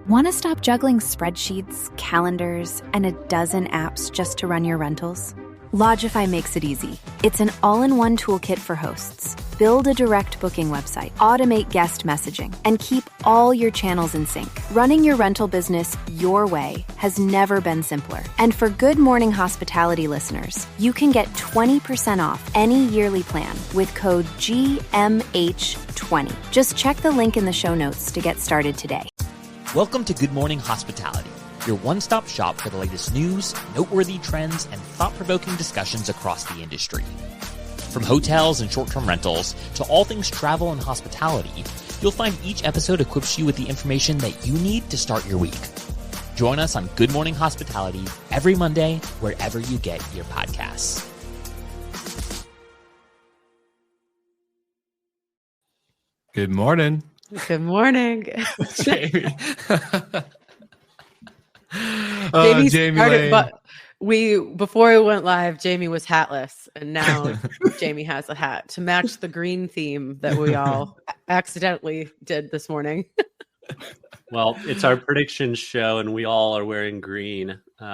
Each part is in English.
Want to stop juggling spreadsheets, calendars, and a dozen apps just to run your rentals? Lodgify makes it easy. It's an all-in-one toolkit for hosts. Build a direct booking website, automate guest messaging, and keep all your channels in sync. Running your rental business your way has never been simpler. And for Good Morning Hospitality listeners, you can get 20% off any yearly plan with code GMH20. Just check the link in the show notes to get started today. Welcome to Good Morning Hospitality, your one-stop shop for the latest news, noteworthy trends, and thought-provoking discussions across the industry. From hotels and short-term rentals to all things travel and hospitality, you'll find each episode equips you with the information that you need to start your week. Join us on Good Morning Hospitality every Monday, wherever you get your podcasts. Good morning. Good morning. Jamie. Jamie started, but before we went live, Jamie was hatless, and now Jamie has a hat to match the green theme that we all accidentally did this morning. Well, it's our prediction show, and we all are wearing green. So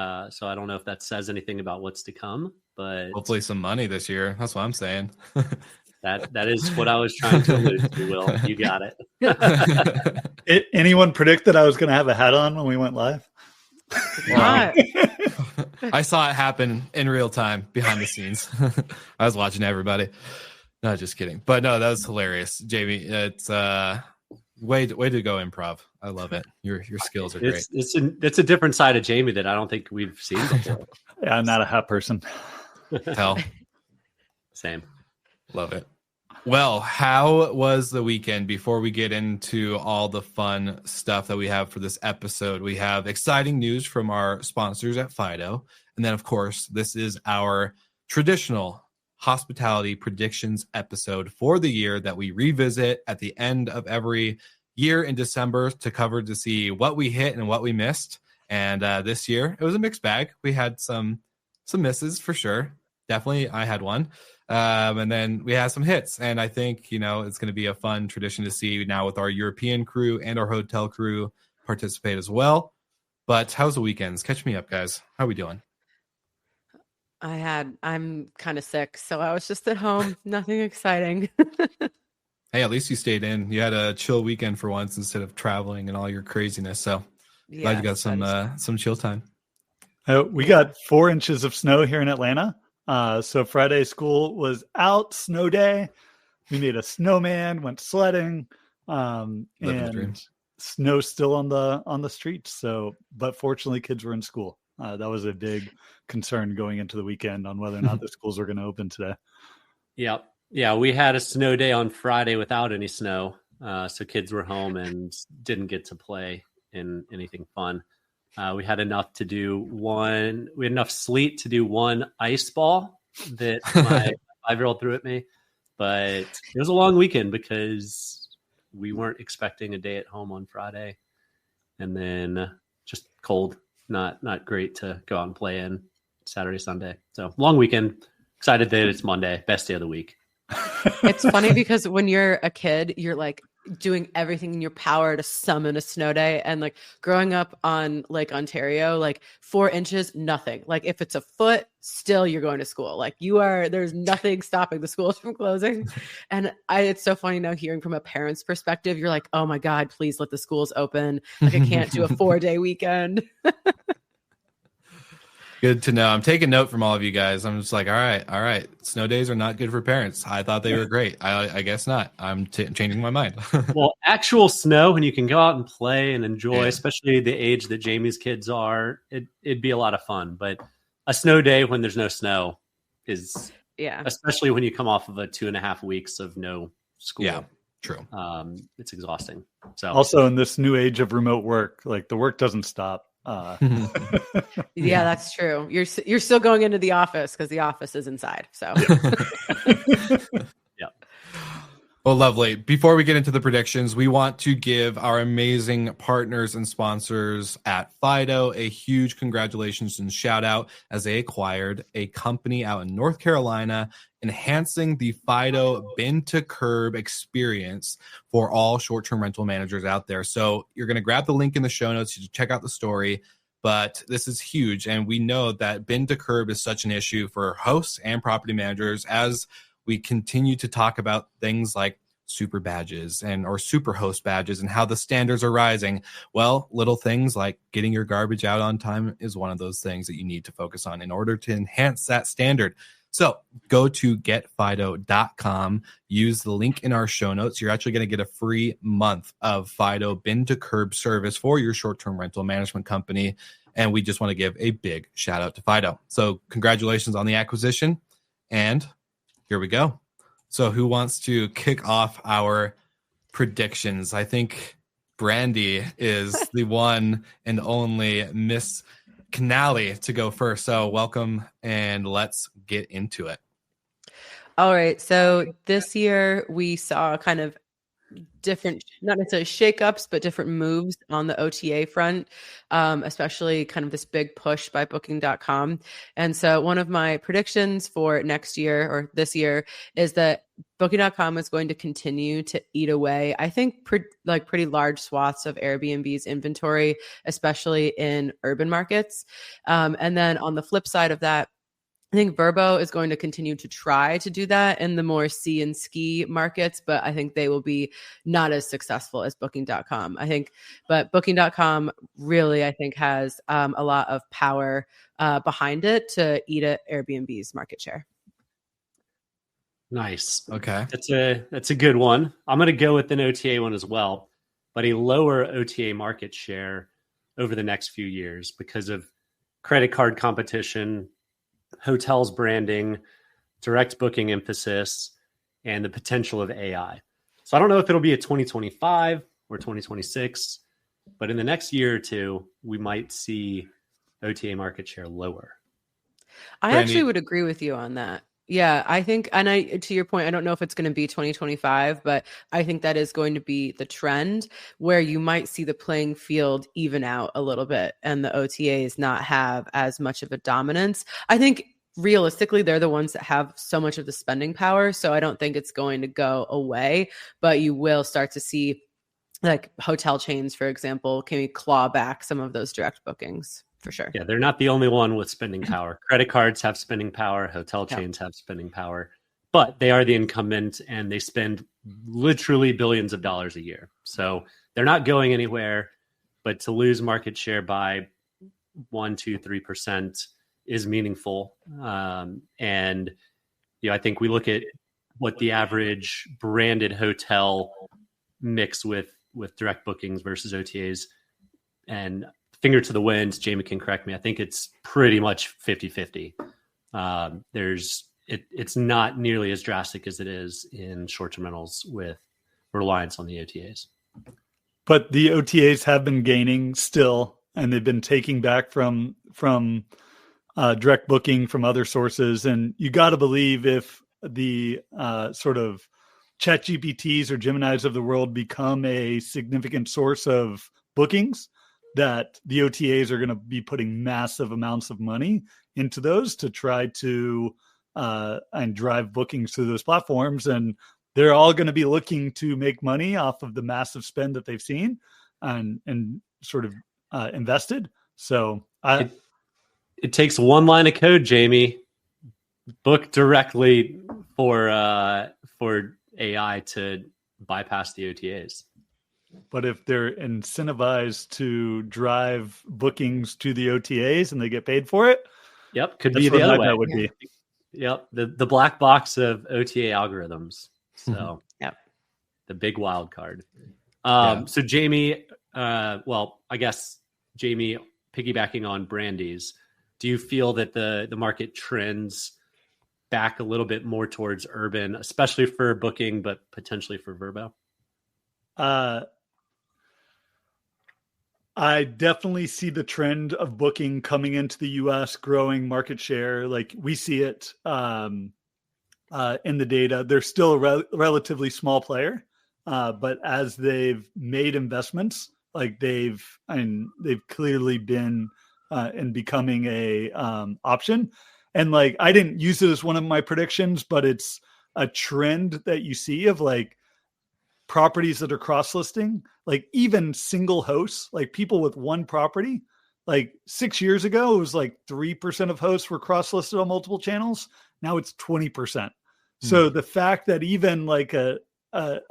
I don't know if that says anything about what's to come, but hopefully some money this year. That's what I'm saying. That is what I was trying to allude to, Will. You got it. Anyone predict that I was going to have a hat on when we went live? Wow. I saw it happen in real time behind the scenes. I was watching everybody. No, just kidding. But no, that was hilarious, Jamie. It's way to go improv. I love it. Your skills are great. It's a different side of Jamie that I don't think we've seen before. Yeah, I'm not a hat person. Hell, same. Love it. Well, how was the weekend? Before we get into all the fun stuff that we have for this episode, we have exciting news from our sponsors at Fido. And then, of course, this is our traditional hospitality predictions episode for the year that we revisit at the end of every year in December to see what we hit and what we missed. And this year, it was a mixed bag. We had some misses for sure. Definitely, I had one. And then we had some hits, and I think, it's going to be a fun tradition to see now with our European crew and our hotel crew participate as well. But how's the weekends? Catch me up, guys. How are we doing? I'm kind of sick, so I was just at home. Nothing exciting. Hey, at least you stayed in. You had a chill weekend for once instead of traveling and all your craziness. So glad you got some chill time. We got 4 inches of snow here in Atlanta. So Friday school was out, snow day. We made a snowman, went sledding, and snow still on the streets. So, but fortunately kids were in school. That was a big concern going into the weekend on whether or not the schools were going to open today. Yep. Yeah. We had a snow day on Friday without any snow. So kids were home and didn't get to play in anything fun. We had enough sleet to do one ice ball that my 5-year-old threw at me, but it was a long weekend because we weren't expecting a day at home on Friday, and then just cold, not great to go out and play in Saturday, Sunday. So long weekend. Excited that it's Monday, best day of the week. It's funny because when you're a kid, you're like doing everything in your power to summon a snow day. And like growing up on Lake Ontario, like 4 inches, nothing. Like if it's a foot, still you're going to school. Like there's nothing stopping the schools from closing. And it's so funny now hearing from a parent's perspective, you're like, oh my God, please let the schools open. Like I can't do a 4-day weekend. Good to know. I'm taking note from all of you guys. I'm just like, all right. Snow days are not good for parents. I thought they were great. I guess not. I'm changing my mind. Well, actual snow, when you can go out and play and enjoy, especially the age that Jamie's kids are, it'd be a lot of fun. But a snow day when there's no snow is, especially when you come off of a 2.5 weeks of no school. Yeah, true. It's exhausting. So also in this new age of remote work, like the work doesn't stop. Yeah, that's true. You're still going into the office because the office is inside. So yeah. Well, lovely. Before we get into the predictions, we want to give our amazing partners and sponsors at Fido a huge congratulations and shout out as they acquired a company out in North Carolina enhancing the Fido bin to curb experience for all short-term rental managers out there. So you're going to grab the link in the show notes to check out the story, but this is huge. And we know that bin to curb is such an issue for hosts and property managers as we continue to talk about things like super badges or super host badges and how the standards are rising. Well, little things like getting your garbage out on time is one of those things that you need to focus on in order to enhance that standard. So go to getfido.com, use the link in our show notes. You're actually going to get a free month of Fido bin to curb service for your short-term rental management company. And we just want to give a big shout out to Fido. So congratulations on the acquisition. And here we go. So who wants to kick off our predictions? I think Brandy is the one and only Miss Canali to go first. So welcome and let's get into it. All right. So this year we saw kind of different, not necessarily shakeups, but different moves on the OTA front, especially kind of this big push by Booking.com. And so one of my predictions for next year or this year is that Booking.com is going to continue to eat away, I think, pretty large swaths of Airbnb's inventory, especially in urban markets. And then on the flip side of that, I think Vrbo is going to continue to try to do that in the more sea and ski markets, but I think they will be not as successful as Booking.com. But Booking.com really, I think, has a lot of power behind it to eat at Airbnb's market share. Nice. Okay. That's a good one. I'm going to go with an OTA one as well, but a lower OTA market share over the next few years because of credit card competition, hotels branding, direct booking emphasis, and the potential of AI. So I don't know if it'll be a 2025 or 2026, but in the next year or two, we might see OTA market share lower. I actually would agree with you on that. Yeah, I think, and to your point, I don't know if it's going to be 2025, but I think that is going to be the trend where you might see the playing field even out a little bit and the OTAs not have as much of a dominance. I think realistically, they're the ones that have so much of the spending power. So I don't think it's going to go away, but you will start to see like hotel chains, for example, can claw back some of those direct bookings. For sure. Yeah, they're not the only one with spending power. Credit cards have spending power. Hotel chains have spending power. But they are the incumbent and they spend literally billions of dollars a year. So they're not going anywhere. But to lose market share by 1%, 2%, 3% is meaningful. And I think we look at what the average branded hotel mix with direct bookings versus OTAs, and finger to the wind, Jamie can correct me, I think it's pretty much 50-50. It's not nearly as drastic as it is in short-term rentals with reliance on the OTAs. But the OTAs have been gaining still, and they've been taking back from direct booking from other sources. And you got to believe if the sort of ChatGPTs or Geminis of the world become a significant source of bookings, that the OTAs are going to be putting massive amounts of money into those to try to and drive bookings to those platforms. And they're all going to be looking to make money off of the massive spend that they've seen and sort of invested. So it takes one line of code, Jamie. Book directly for AI to bypass the OTAs. But if they're incentivized to drive bookings to the OTAs and they get paid for it, could be the other way. That would be. Yep, the black box of OTA algorithms. So, the big wild card. So Jamie, I guess Jamie, piggybacking on Brandy's, do you feel that the market trends back a little bit more towards urban, especially for booking, but potentially for Vrbo? I definitely see the trend of booking coming into the US, growing market share. Like we see it in the data. They're still a relatively small player, but as they've made investments, like they've clearly been in becoming a option. And like, I didn't use it as one of my predictions, but it's a trend that you see of like properties that are cross listing, like even single hosts, like people with one property. Like 6 years ago, it was like 3% of hosts were cross listed on multiple channels. Now it's 20%. So the fact that even like a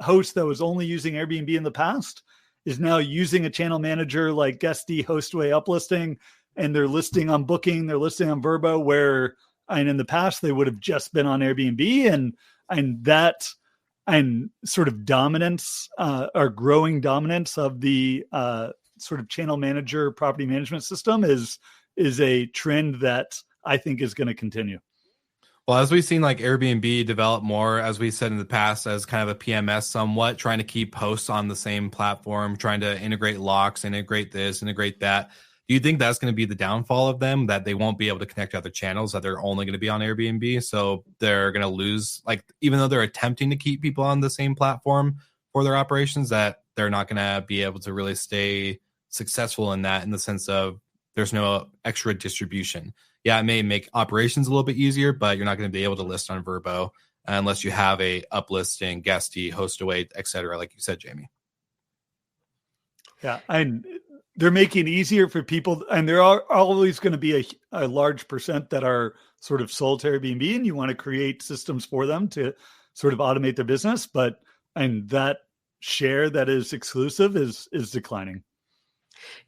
host that was only using Airbnb in the past is now using a channel manager like Guesty, Hostway, Uplisting, and they're listing on Booking, they're listing on Vrbo, where and in the past they would have just been on Airbnb, and that and sort of dominance or growing dominance of the sort of channel manager property management system is a trend that I think is going to continue. Well, as we've seen like Airbnb develop more, as we said in the past, as kind of a PMS somewhat, trying to keep hosts on the same platform, trying to integrate locks, integrate this, integrate that. Do you think that's going to be the downfall of them, that they won't be able to connect to other channels, that they're only going to be on Airbnb? So they're going to lose, like, even though they're attempting to keep people on the same platform for their operations, that they're not going to be able to really stay successful in that, in the sense of there's no extra distribution. Yeah, it may make operations a little bit easier, but you're not going to be able to list on Vrbo unless you have a uplisting, Guesty, Hostaway, etc., like you said, Jamie. Yeah, and they're making it easier for people, and there are always going to be a large percent that are sort of sold to Airbnb, and you want to create systems for them to sort of automate their business, and that share that is exclusive is declining.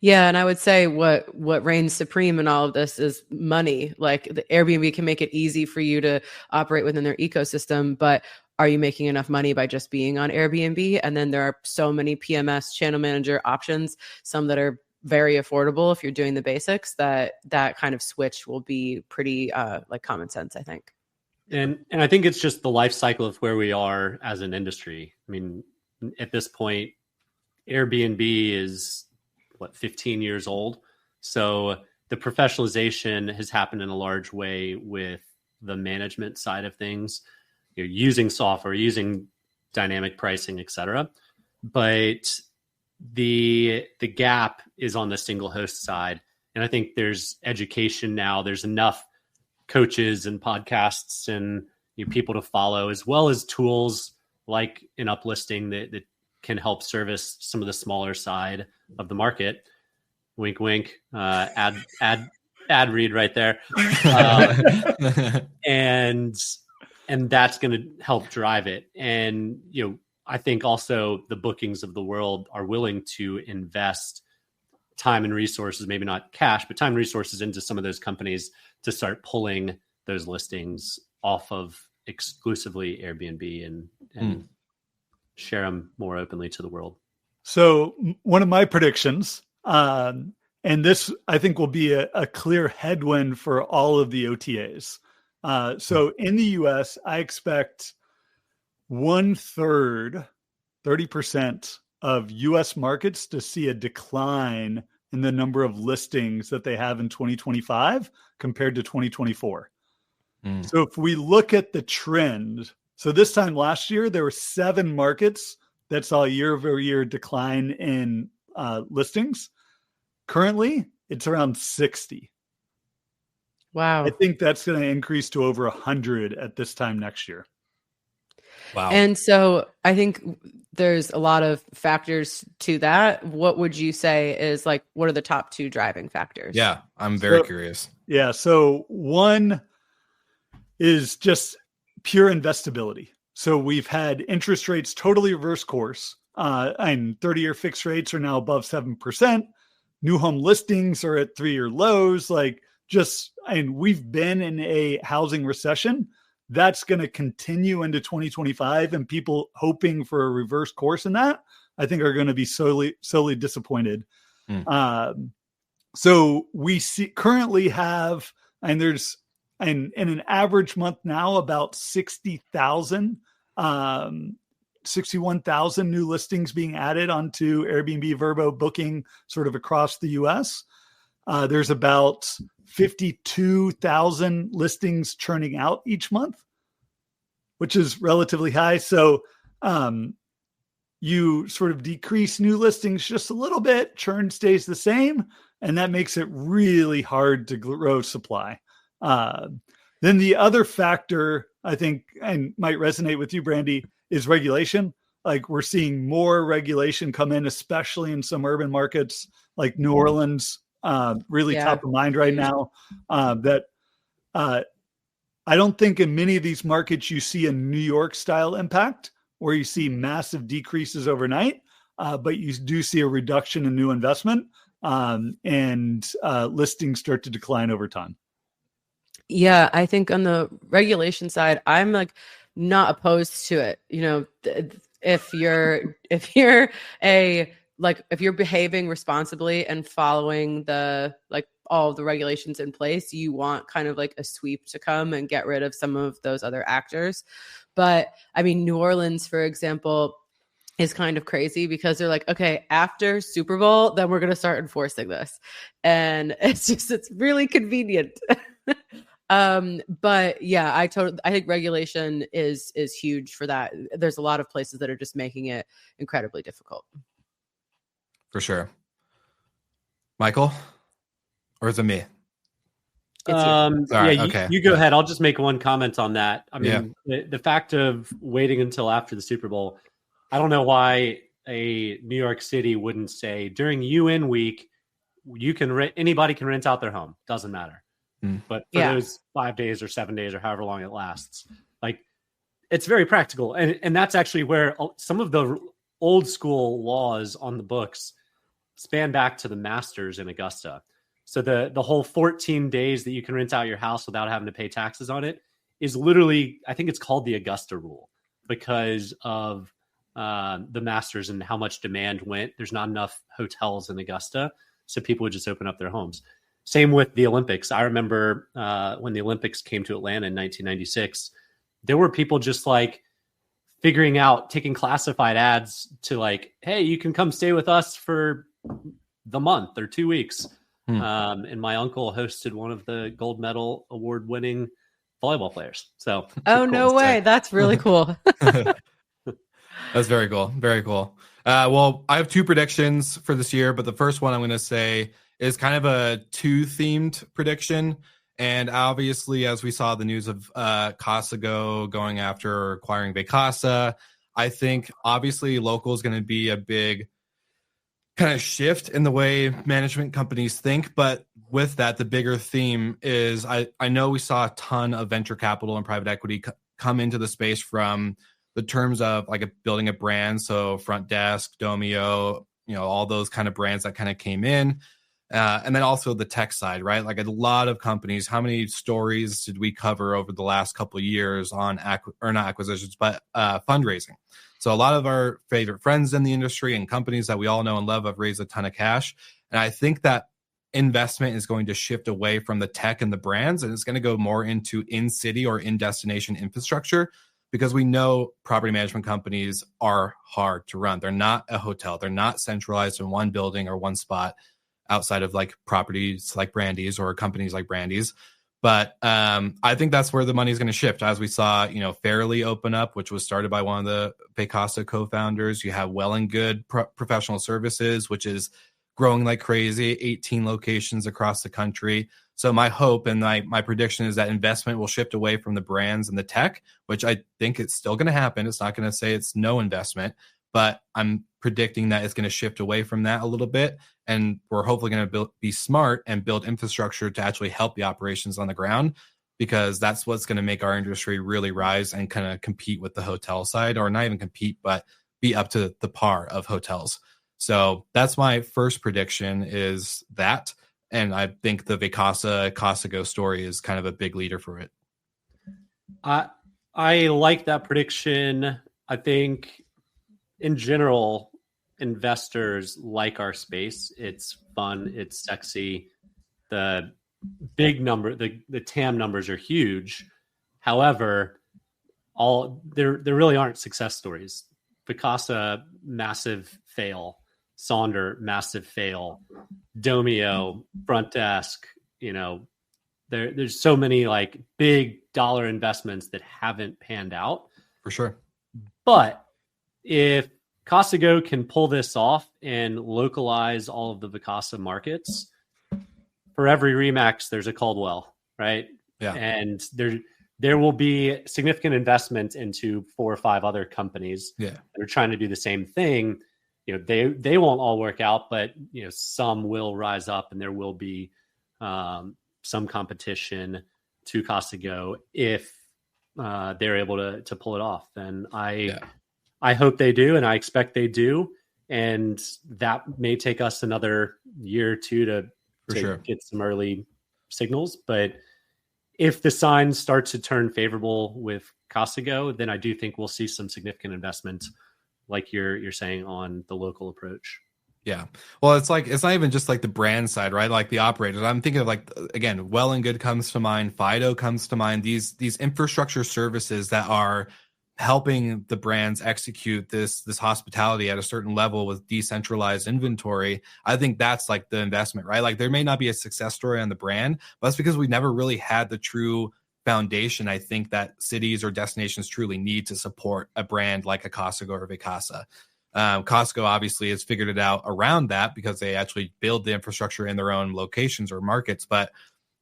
Yeah, and I would say what reigns supreme in all of this is money. Like, the Airbnb can make it easy for you to operate within their ecosystem, but are you making enough money by just being on Airbnb? And then there are so many PMS channel manager options, some that are very affordable if you're doing the basics, that kind of switch will be pretty like common sense, I think. And I think it's just the life cycle of where we are as an industry. I mean, at this point, Airbnb is 15 years old. So the professionalization has happened in a large way with the management side of things. You're using software, using dynamic pricing, et cetera. But the gap is on the single host side. And I think there's education now. There's enough coaches and podcasts and people to follow, as well as tools like an Uplisting that can help service some of the smaller side of the market. Wink, wink. Ad read right there. And that's going to help drive it. And I think also the Bookings of the world are willing to invest time and resources, maybe not cash, but time and resources into some of those companies to start pulling those listings off of exclusively Airbnb and share them more openly to the world. So one of my predictions, and this I think will be a clear headwind for all of the OTAs. So in the US, I expect 1/3, 30% of US markets to see a decline in the number of listings that they have in 2025 compared to 2024. So if we look at the trend, so this time last year, there were 7 markets that saw a year-over-year decline in listings. Currently, it's around 60. Wow. I think that's going to increase to over 100 at this time next year. Wow. And so I think there's a lot of factors to that. What would you say is like, what are the top 2 driving factors? Yeah, I'm very curious. Yeah. So one is just pure investability. So we've had interest rates totally reverse course, and 30-year fixed rates are now above 7%. New home listings are at 3-year lows. And we've been in a housing recession. That's going to continue into 2025, and people hoping for a reverse course in that, I think, are going to be solely disappointed. So we currently have, and there's, in an average month now, about 61,000 new listings being added onto Airbnb, Vrbo, Booking, sort of across the US. There's about 52,000 listings churning out each month, which is relatively high. So you sort of decrease new listings just a little bit, churn stays the same, and that makes it really hard to grow supply. Then the other factor, I think, and might resonate with you, Brandy, is regulation. Like we're seeing more regulation come in, especially in some urban markets like New Orleans, really top of mind right now. I don't think in many of these markets you see a New York style impact where you see massive decreases overnight, but you do see a reduction in new investment and listings start to decline over time. Yeah, I think on the regulation side, I'm like not opposed to it. You know, if you're behaving responsibly and following the all of the regulations in place, you want kind of like a sweep to come and get rid of some of those other actors. But I mean, New Orleans, for example, is kind of crazy because they're like, okay, after Super Bowl, then we're going to start enforcing this. And it's really convenient. But yeah, I think regulation is huge for that. There's a lot of places that are just making it incredibly difficult. For sure. Michael, or is it me? You go ahead. I'll just make one comment on that. I mean, the fact of waiting until after the Super Bowl, I don't know why a New York City wouldn't say during UN week, anybody can rent out their home. Doesn't matter. But for those 5 days or 7 days or however long it lasts, like it's very practical. And that's actually where some of the old school laws on the books span back to the masters in Augusta. So the whole 14 days that you can rent out your house without having to pay taxes on it is literally, I think it's called the Augusta rule because of the masters and how much demand went. There's not enough hotels in Augusta, so people would just open up their homes. Same with the Olympics. I remember when the Olympics came to Atlanta in 1996, there were people just like figuring out, taking classified ads to like, hey, you can come stay with us for the month or 2 weeks. And my uncle hosted one of the gold medal award winning volleyball players. So, no way. That's really cool. That's very cool. Very cool. Well, I have two predictions for this year, but the first one I'm going to say is kind of a two-themed prediction. And obviously, as we saw the news of Casago going after acquiring Vacasa, I think obviously local is going to be a big kind of shift in the way management companies think. But with that, the bigger theme is I know we saw a ton of venture capital and private equity come into the space from the terms of like building a brand. So Front Desk, Domio, all those kind of brands that kind of came in. And then also the tech side, right? Like a lot of companies, how many stories did we cover over the last couple of years on not acquisitions, but fundraising? So a lot of our favorite friends in the industry and companies that we all know and love have raised a ton of cash. And I think that investment is going to shift away from the tech and the brands, and it's going to go more into in-city or in-destination infrastructure, because we know property management companies are hard to run. They're not a hotel. They're not centralized in one building or one spot outside of like properties like Brandy's or companies like Brandy's. But I think that's where the money is going to shift. As we saw, Fairly open up, which was started by one of the Vacasa co-founders. You have Well and Good Professional Services, which is growing like crazy, 18 locations across the country. So my hope and my prediction is that investment will shift away from the brands and the tech, which I think it's still going to happen. It's not going to say it's no investment, but I'm predicting that it's going to shift away from that a little bit. And we're hopefully going to be smart and build infrastructure to actually help the operations on the ground, because that's what's going to make our industry really rise and kind of compete with the hotel side, or not even compete, but be up to the par of hotels. So that's my first prediction, is that. And I think the Casago story is kind of a big leader for it. I like that prediction. I think in general, investors like our space. It's fun. It's sexy. The big number, the TAM numbers are huge. However, there really aren't success stories. Vacasa, massive fail. Sonder, massive fail. Domio, Front Desk, there's so many like big dollar investments that haven't panned out. For sure. But if Casago can pull this off and localize all of the Vacasa markets, for every Remax, there's a Caldwell, right? Yeah. And there will be significant investment into 4 or 5 other companies that are trying to do the same thing. They won't all work out, but some will rise up, and there will be some competition to Costa Go if they're able to pull it off. And I hope they do, and I expect they do. And that may take us another year or two to get some early signals. But if the signs start to turn favorable with Costa Go, then I do think we'll see some significant investment, like you're saying, on the local approach. Yeah. Well, it's not even just like the brand side, right? Like the operators. I'm thinking of again, Well and Good comes to mind. Fido comes to mind. These infrastructure services that are helping the brands execute this hospitality at a certain level with decentralized inventory. I think that's like the investment, right? Like there may not be a success story on the brand, but that's because we never really had the true foundation. I think that cities or destinations truly need to support a brand like a Costco or Vacasa. Costco obviously has figured it out around that because they actually build the infrastructure in their own locations or markets. But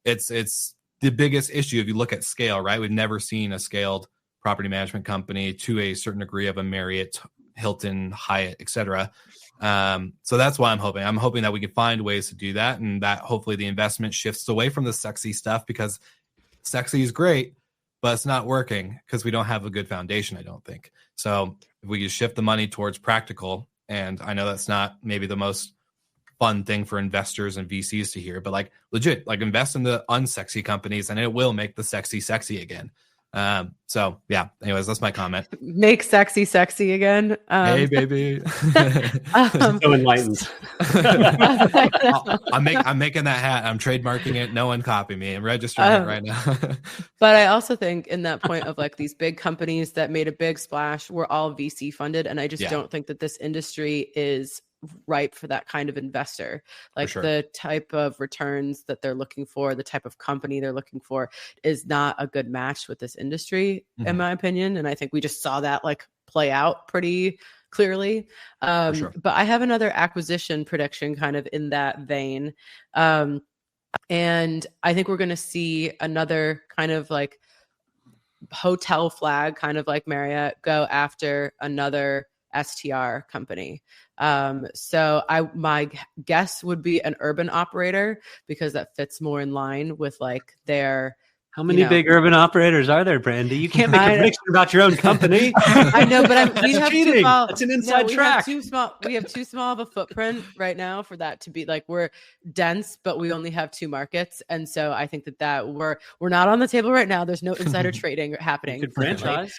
it's the biggest issue if you look at scale, right? We've never seen a scaled property management company to a certain degree of a Marriott, Hilton, Hyatt, etc. So that's why I'm hoping that we can find ways to do that, and that hopefully the investment shifts away from the sexy stuff, because sexy is great, but it's not working because we don't have a good foundation, I don't think. So if we could shift the money towards practical, and I know that's not maybe the most fun thing for investors and VCs to hear, but like legit, like invest in the unsexy companies and it will make the sexy again. So yeah, anyways, that's my comment. Make sexy again. Hey baby. So enlightened. I'm making that hat. I'm trademarking it. No one copy me. I'm registering it right now. But I also think in that point of like these big companies that made a big splash were all VC funded. And I just don't think that this industry is ripe for that kind of investor. Like the type of returns that they're looking for, the type of company they're looking for is not a good match with this industry, in my opinion. And I think we just saw that like play out pretty clearly. But I have another acquisition prediction kind of in that vein. And I think we're going to see another kind of like hotel flag, kind of like Marriott, go after another STR company. So my guess would be an urban operator, because that fits more in line with like their. How many big urban operators are there, Brandy? You can't make a prediction about your own company. I know, but we have cheating. That's an inside track. We have too small of a footprint right now for that to be like, we're dense, but we only have 2 markets. And so I think that we're not on the table right now. There's no insider trading happening. You could franchise.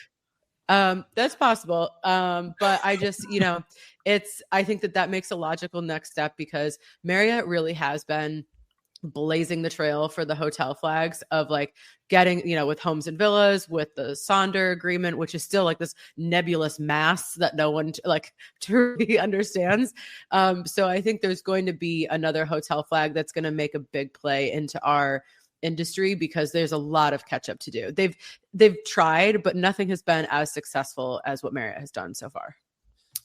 That's possible. But I just, I think that makes a logical next step, because Marriott really has been blazing the trail for the hotel flags of like getting, with Homes and Villas, with the Sonder agreement, which is still like this nebulous mass that no one like truly understands. So I think there's going to be another hotel flag that's going to make a big play into our industry, because there's a lot of catch up to do. They've tried, but nothing has been as successful as what Marriott has done so far.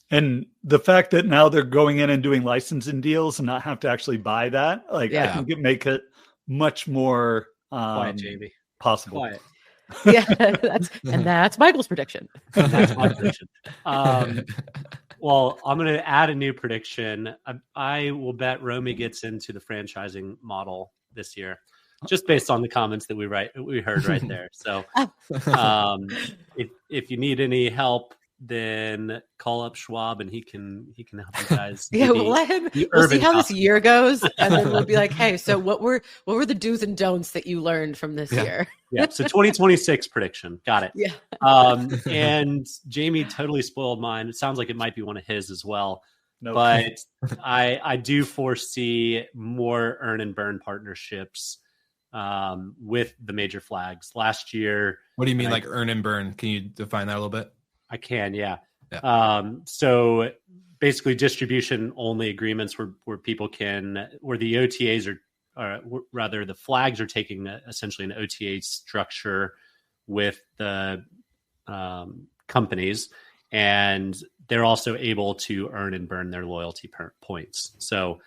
And the fact that now they're going in and doing licensing deals and not have to actually buy that, I think make it much more quiet, JB. Possible. Quiet. Yeah, that's Michael's prediction. That's my prediction. Well, I'm going to add a new prediction. I will bet Romy gets into the franchising model this year, just based on the comments that we heard right there. So, if you need any help, then call up Schwab and he can help you guys. Yeah, we'll let him. We'll see how this year goes, and then we'll be like, hey, so what were the do's and don'ts that you learned from this year? Yeah, so 2026 prediction. Got it. Yeah. And Jamie totally spoiled mine. It sounds like it might be one of his as well. No. But I do foresee more earn and burn partnerships with the major flags. Last year. What do you mean, like earn and burn? Can you define that a little bit? I can, yeah. So basically distribution only agreements where people can, where the OTAs or rather the flags are taking essentially an OTA structure with the companies, and they're also able to earn and burn their loyalty points. So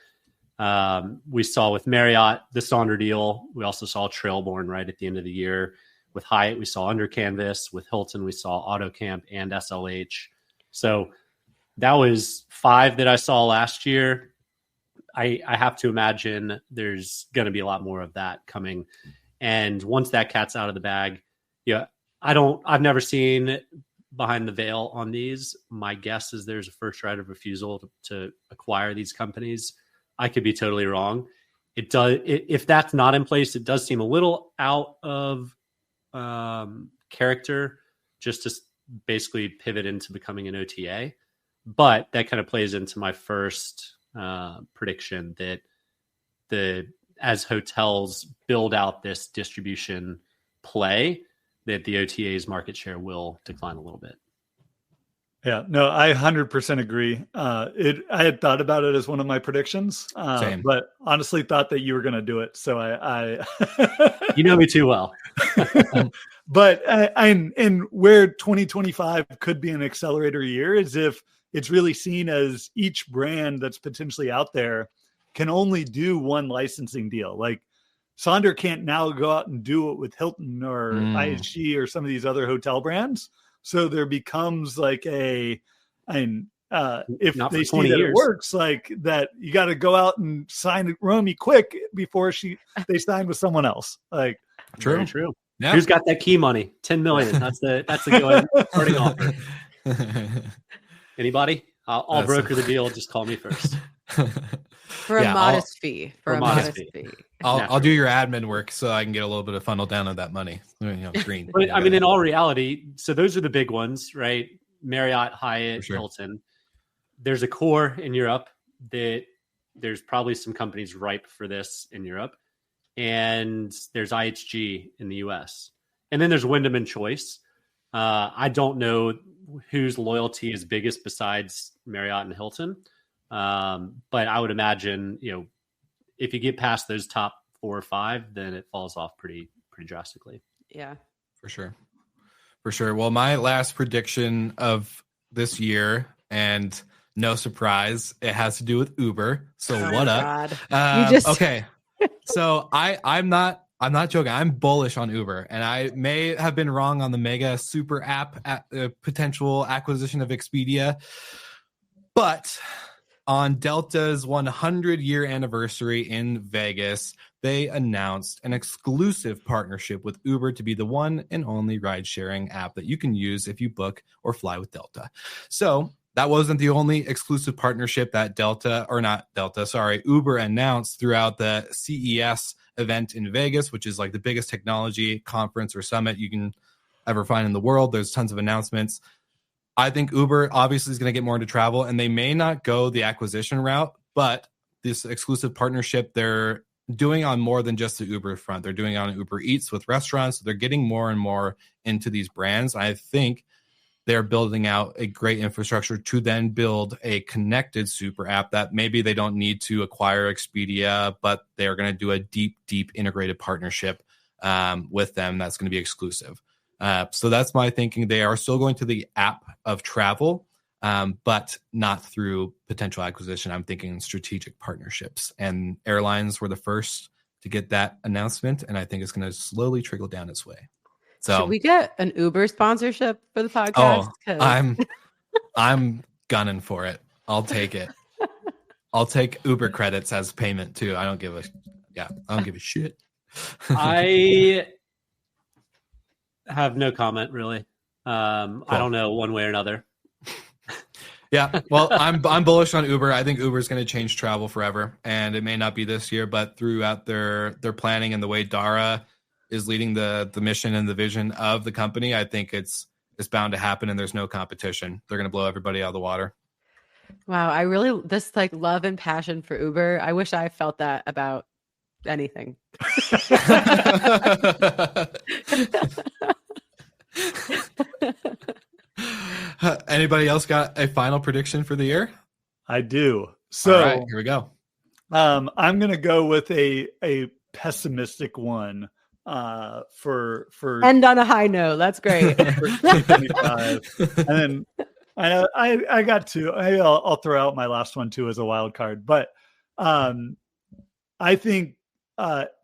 We saw with Marriott the Sonder deal. We also saw Trailborn right at the end of the year. With Hyatt, we saw Under Canvas. With Hilton, we saw AutoCamp and SLH. So that was 5 that I saw last year. I have to imagine there's going to be a lot more of that coming. And once that cat's out of the bag, I've never seen behind the veil on these. My guess is there's a first right of refusal to acquire these companies. I could be totally wrong. If that's not in place, it does seem a little out of character just to basically pivot into becoming an OTA. But that kind of plays into my first prediction that as hotels build out this distribution play, that the OTA's market share will decline a little bit. Yeah, no, I 100% agree. I had thought about it as one of my predictions, but honestly thought that you were going to do it. So I you know me too well. But and where 2025 could be an accelerator year is if it's really seen as each brand that's potentially out there can only do one licensing deal. Like Sonder can't now go out and do it with Hilton or IHG or some of these other hotel brands. So there becomes like if they see that it works, like that, you got to go out and sign Romy quick before they sign with someone else. Like true. Very true. Yeah. Who's got that key money? 10 million. That's the going starting offer. Anybody? I'll broker the deal. Just call me first. For a modest fee. For a modest fee. I'll do your admin work so I can get a little bit of funnel down on that money. Green. But I mean, in all reality, so those are the big ones, right? Marriott, Hyatt, Hilton. There's a core in Europe that there's probably some companies ripe for this in Europe. And there's IHG in the US. And then there's Wyndham and Choice. I don't know whose loyalty is biggest besides Marriott and Hilton. But I would imagine, if you get past those top 4 or 5, then it falls off pretty drastically. Yeah, for sure. Well, my last prediction of this year, and no surprise, it has to do with Uber. So what up? Okay. So I'm not joking. I'm bullish on Uber, and I may have been wrong on the mega super app potential acquisition of Expedia, but on Delta's 100-year anniversary in Vegas, they announced an exclusive partnership with Uber to be the one and only ride-sharing app that you can use if you book or fly with Delta. So that wasn't the only exclusive partnership that Uber announced throughout the CES event in Vegas, which is like the biggest technology conference or summit you can ever find in the world. There's tons of announcements. I think Uber obviously is going to get more into travel, and they may not go the acquisition route, but this exclusive partnership they're doing on more than just the Uber front. They're doing on Uber Eats with restaurants. So they're getting more and more into these brands. I think they're building out a great infrastructure to then build a connected super app that maybe they don't need to acquire Expedia, but they're going to do a deep integrated partnership with them that's going to be exclusive. So that's my thinking. They are still going to the app of travel, but not through potential acquisition. I'm thinking strategic partnerships, and airlines were the first to get that announcement, and I think it's going to slowly trickle down its way. So should we get an Uber sponsorship for the podcast? I'm gunning for it. I'll take it. I'll take Uber credits as payment too. I don't give a shit. I have no comment really. Cool. I don't know one way or another. Yeah, well, I'm bullish on Uber. I think Uber is going to change travel forever, and it may not be this year, but throughout their planning and the way Dara is leading the mission and the vision of the company, I think it's bound to happen, and there's no competition. They're going to blow everybody out of the water. Wow, this like love and passion for Uber. I wish I felt that about anything. Anybody else got a final prediction for the year? I do. So all right, here we go. I'm going to go with a pessimistic one for end on a high note. That's great. For 2025. And then I got two. I'll throw out my last one too as a wild card. But I think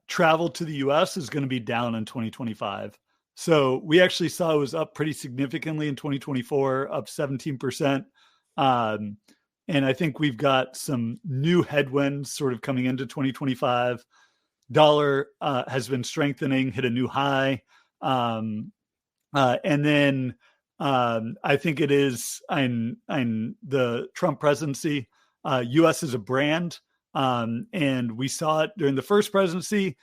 travel to the U.S. is going to be down in 2025. So we actually saw it was up pretty significantly in 2024, up 17%. And I think we've got some new headwinds sort of coming into 2025. Dollar has been strengthening, hit a new high. And then I think it is in the Trump presidency, U.S. is a brand. And we saw it during the first presidency,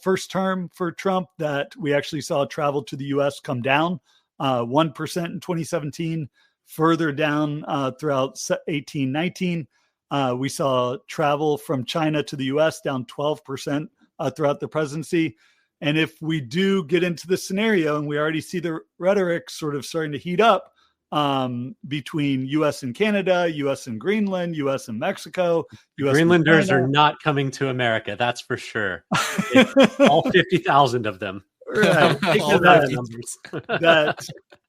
first term for Trump, that we actually saw travel to the U.S. come down 1% in 2017, further down throughout 18-19. We saw travel from China to the U.S. down 12% throughout the presidency. And if we do get into the scenario, and we already see the rhetoric sort of starting to heat up between U.S. and Canada, U.S. and Greenland, U.S. and Mexico. US Greenlanders are not coming to America, that's for sure. All 50,000 of them. Right.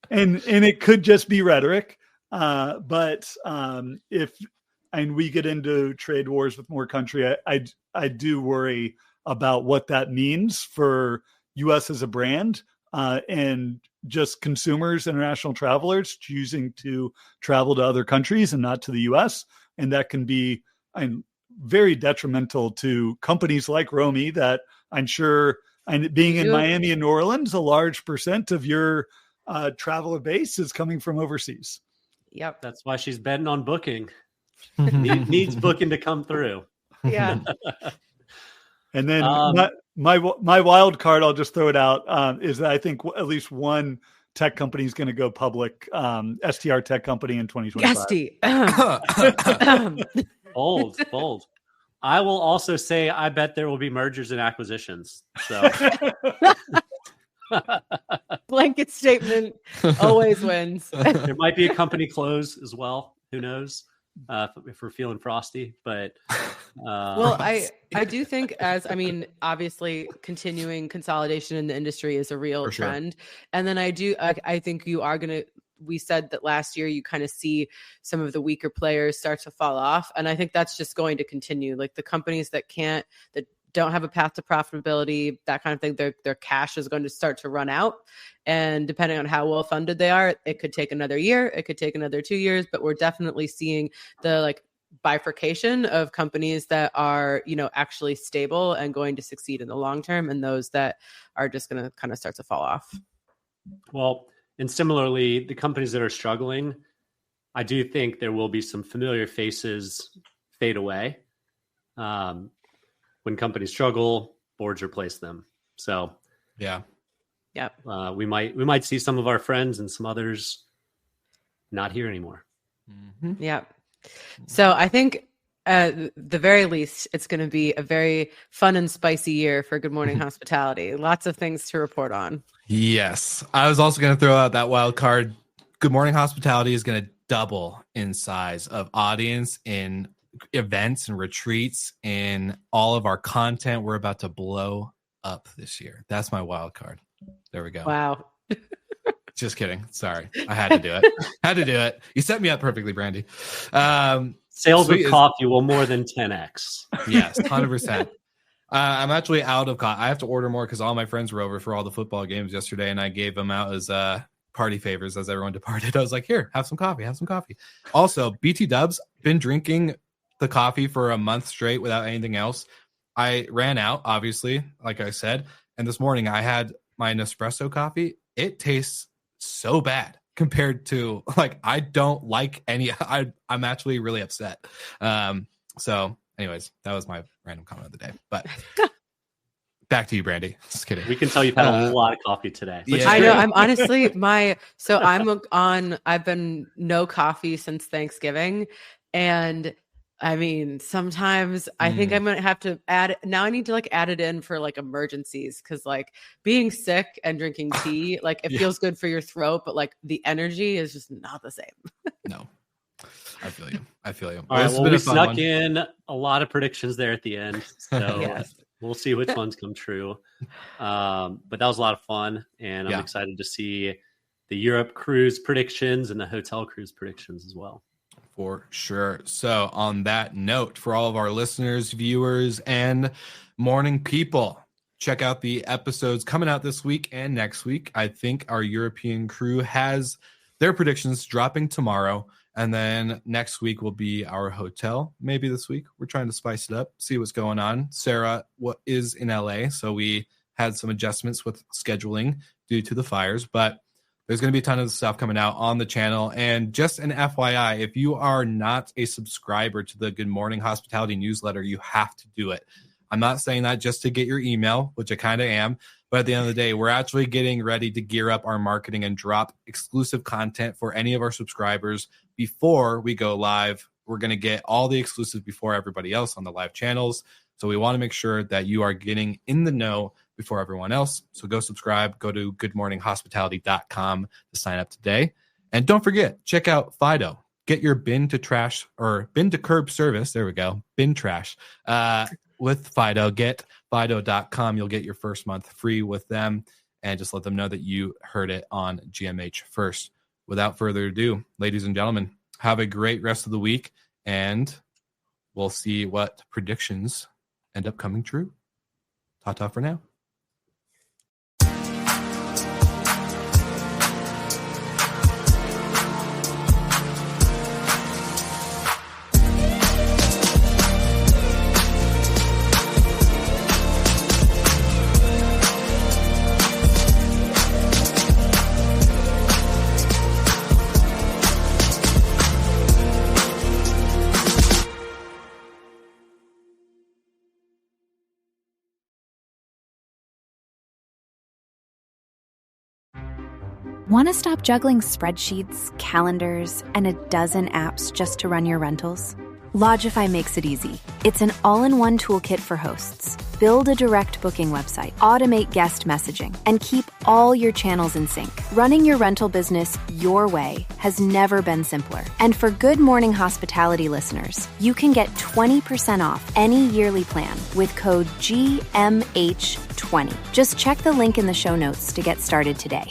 And it could just be rhetoric. But if we get into trade wars with more country, I do worry about what that means for U.S. as a brand and just consumers, international travelers choosing to travel to other countries and not to the U.S. And that can be very detrimental to companies like Romy that I'm sure, and being in Miami and New Orleans, a large percent of your traveler base is coming from overseas. Yep. That's why she's betting on booking. Needs booking to come through. Yeah. And then my wild card, I'll just throw it out, is that I think at least one tech company is going to go public, STR Tech Company in 2025. Bold. I will also say I bet there will be mergers and acquisitions. So blanket statement always wins. There might be a company close as well. Who knows? If we're feeling frosty, but well, I do think obviously continuing consolidation in the industry is a real trend. And then I think you are going to, we said that last year you kind of see some of the weaker players start to fall off. And I think that's just going to continue. Like the companies that don't have a path to profitability, that kind of thing, their cash is going to start to run out. And depending on how well funded they are, it could take another year, it could take another 2 years, but we're definitely seeing the bifurcation of companies that are, actually stable and going to succeed in the long term, and those that are just going to kind of start to fall off. Well, and similarly, the companies that are struggling, I do think there will be some familiar faces fade away. When companies struggle, boards replace them. So, yeah. We might see some of our friends and some others not here anymore. Mm-hmm. Yeah. So I think at the very least, it's going to be a very fun and spicy year for Good Morning Hospitality. Lots of things to report on. Yes. I was also going to throw out that wild card. Good Morning Hospitality is going to double in size of audience in events and retreats, and all of our content. We're about to blow up this year. That's my wild card. There we go. Wow. Just kidding. Sorry. I had to do it. You set me up perfectly, Brandy. Sales of coffee will more than 10x. Yes, 100%. I'm actually out of coffee. I have to order more because all my friends were over for all the football games yesterday, and I gave them out as party favors as everyone departed. I was like, here, have some coffee. Also, BT Dubs, been drinking the coffee for a month straight without anything else. I ran out, obviously, like I said, and this morning I had my Nespresso coffee. It tastes so bad compared to I don't like any. I'm actually really upset. So anyways, that was my random comment of the day, but back to you, Brandy. Just kidding. We can tell you've had a lot of coffee today. Yeah. I know. I'm honestly I've been no coffee since Thanksgiving. And I mean, sometimes I think I'm going to have to add it. Now I need to add it in for emergencies. Cause being sick and drinking tea, it feels good for your throat, but the energy is just not the same. No, I feel you. All right. Well, we snuck in a lot of predictions there at the end. So yes. We'll see which ones come true. But that was a lot of fun. And I'm excited to see the Europe cruise predictions and the hotel cruise predictions as well. For sure. So on that note, for all of our listeners, viewers, and morning people, check out the episodes coming out this week and next week. I think our European crew has their predictions dropping tomorrow. And then next week will be our hotel. Maybe this week. We're trying to spice it up, see what's going on. Sarah is in LA, so we had some adjustments with scheduling due to the fires. But there's going to be a ton of stuff coming out on the channel. And just an FYI, if you are not a subscriber to the Good Morning Hospitality newsletter, you have to do it. I'm not saying that just to get your email, which I kind of am. But at the end of the day, we're actually getting ready to gear up our marketing and drop exclusive content for any of our subscribers before we go live. We're going to get all the exclusive before everybody else on the live channels. So we want to make sure that you are getting in the know before everyone else. So go subscribe, go to goodmorninghospitality.com to sign up today. And don't forget, check out Fido. Get your bin to trash or bin to curb service. There we go. Bin trash with Fido. Get Fido.com. You'll get your first month free with them. And just let them know that you heard it on GMH first. Without further ado, ladies and gentlemen, have a great rest of the week. And we'll see what predictions end up coming true. Ta-ta for now. Want to stop juggling spreadsheets, calendars, and a dozen apps just to run your rentals? Logify makes it easy. It's an all-in-one toolkit for hosts. Build a direct booking website, automate guest messaging, and keep all your channels in sync. Running your rental business your way has never been simpler. And for Good Morning Hospitality listeners, you can get 20% off any yearly plan with code GMH20. Just check the link in the show notes to get started today.